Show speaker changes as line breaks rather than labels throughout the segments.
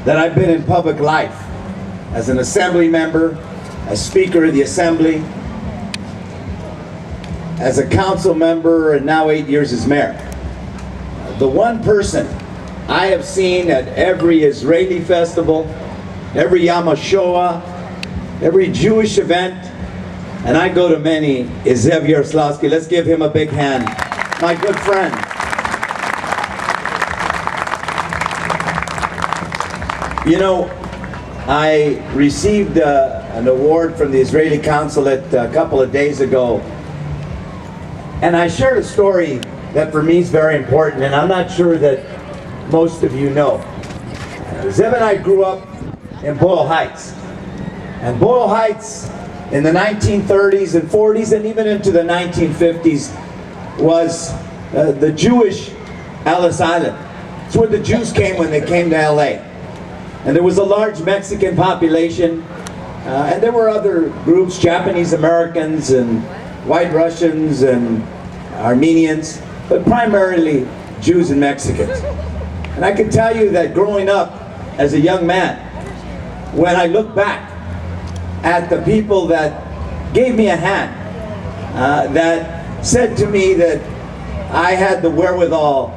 that I've been in public life as an assembly member, as Speaker of the Assembly, as a council member, and now 8 years as mayor. The one person I have seen at every Israeli festival, every Yom HaShoah, every Jewish event, and I go to many, is Zev Yaroslavsky. Let's give him a big hand. My good friend. You know, I received an award from the Israeli consulate a couple of days ago, and I shared a story that for me is very important, and I'm not sure that most of you know. Zev and I grew up in Boyle Heights. And Boyle Heights in the 1930s and 40s and even into the 1950s was the Jewish Ellis Island. It's where the Jews came when they came to LA. And there was a large Mexican population, and there were other groups, Japanese Americans and White Russians and Armenians, but primarily Jews and Mexicans. And I can tell you that growing up as a young man, when I look back at the people that gave me a hand, that said to me that I had the wherewithal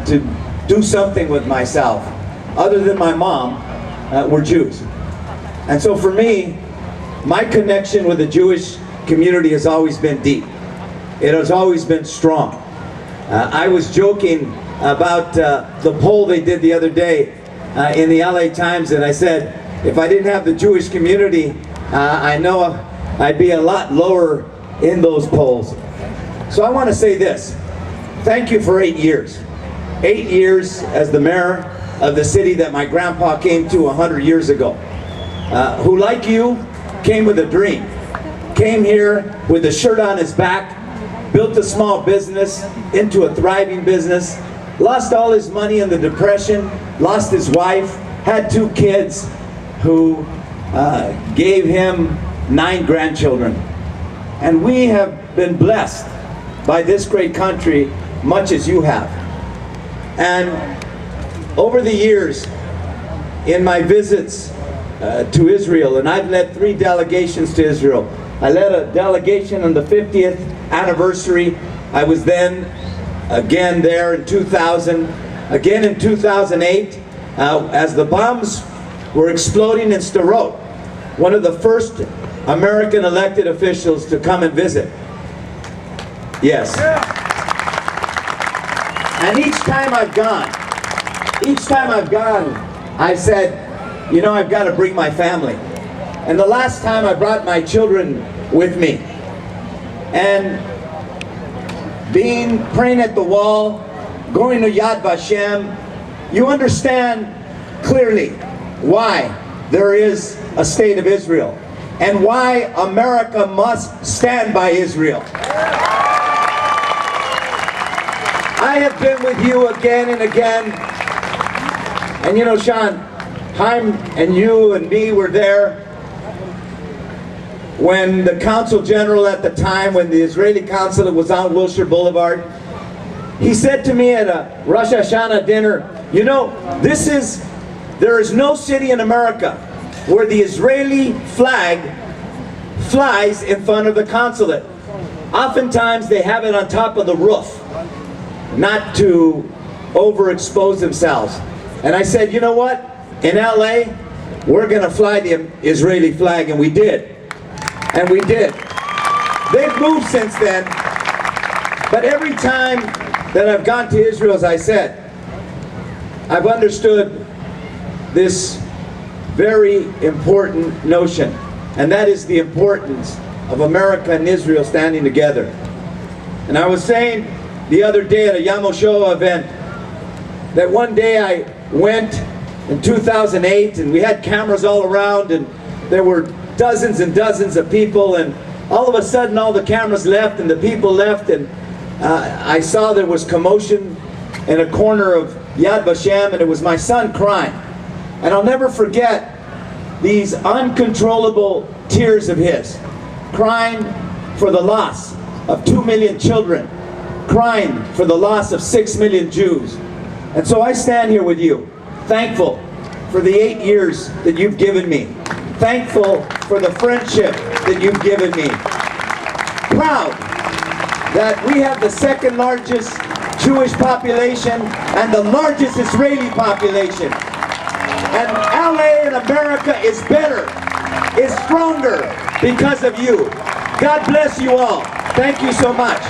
to do something with myself, other than my mom, were Jews. And so for me, my connection with the Jewish community has always been deep. It has always been strong. I was joking about the poll they did the other day in the LA Times, and I said, if I didn't have the Jewish community, I know I'd be a lot lower in those polls. So I want to say this. Thank you for 8 years. 8 years as the mayor of the city that my grandpa came to 100 years ago, who, like you, came with a dream. Came here with a shirt on his back, built a small business into a thriving business, lost all his money in the Depression, lost his wife, had 2 kids who gave him 9 grandchildren. And we have been blessed by this great country much as you have. And over the years, in my visits to Israel, and I've led 3 delegations to Israel. I led a delegation on the 50th anniversary. I was then again there in 2000, again in 2008, as the bombs were exploding in Sderot, one of the first American elected officials to come and visit. Yes. And each time I've gone, I said, you know, I've got to bring my family. And the last time I brought my children with me. And praying at the wall, going to Yad Vashem, you understand clearly why there is a state of Israel and why America must stand by Israel. I have been with you again and again. And you know, Sean, Chaim and you and me were there when the Consul General at the time, when the Israeli consulate was on Wilshire Boulevard, he said to me at a Rosh Hashanah dinner, you know, there is no city in America where the Israeli flag flies in front of the consulate. Oftentimes they have it on top of the roof, not to overexpose themselves. And I said, you know what? In LA, we're going to fly the Israeli flag, and we did. And we did. They've moved since then, but every time that I've gone to Israel, as I said, I've understood this very important notion, and that is the importance of America and Israel standing together. And I was saying the other day at a Yom HaShoah event that one day I went in 2008, and we had cameras all around, and there were dozens and dozens of people, and all of a sudden all the cameras left and the people left, and I saw there was commotion in a corner of Yad Vashem, and it was my son crying. And I'll never forget these uncontrollable tears of his, crying for the loss of 2 million children, crying for the loss of 6 million Jews. And so I stand here with you, thankful for the 8 years that you've given me. Thankful for the friendship that you've given me. Proud that we have the second largest Jewish population and the largest Israeli population. And LA in America is better, is stronger because of you. God bless you all. Thank you so much.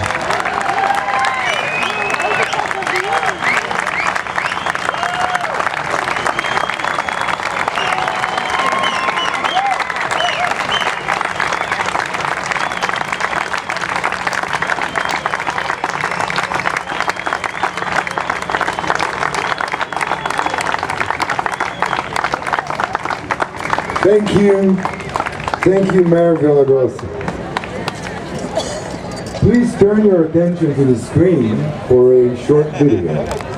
Thank you, Mayor Villarigossa. Please turn your attention to the screen for a short video.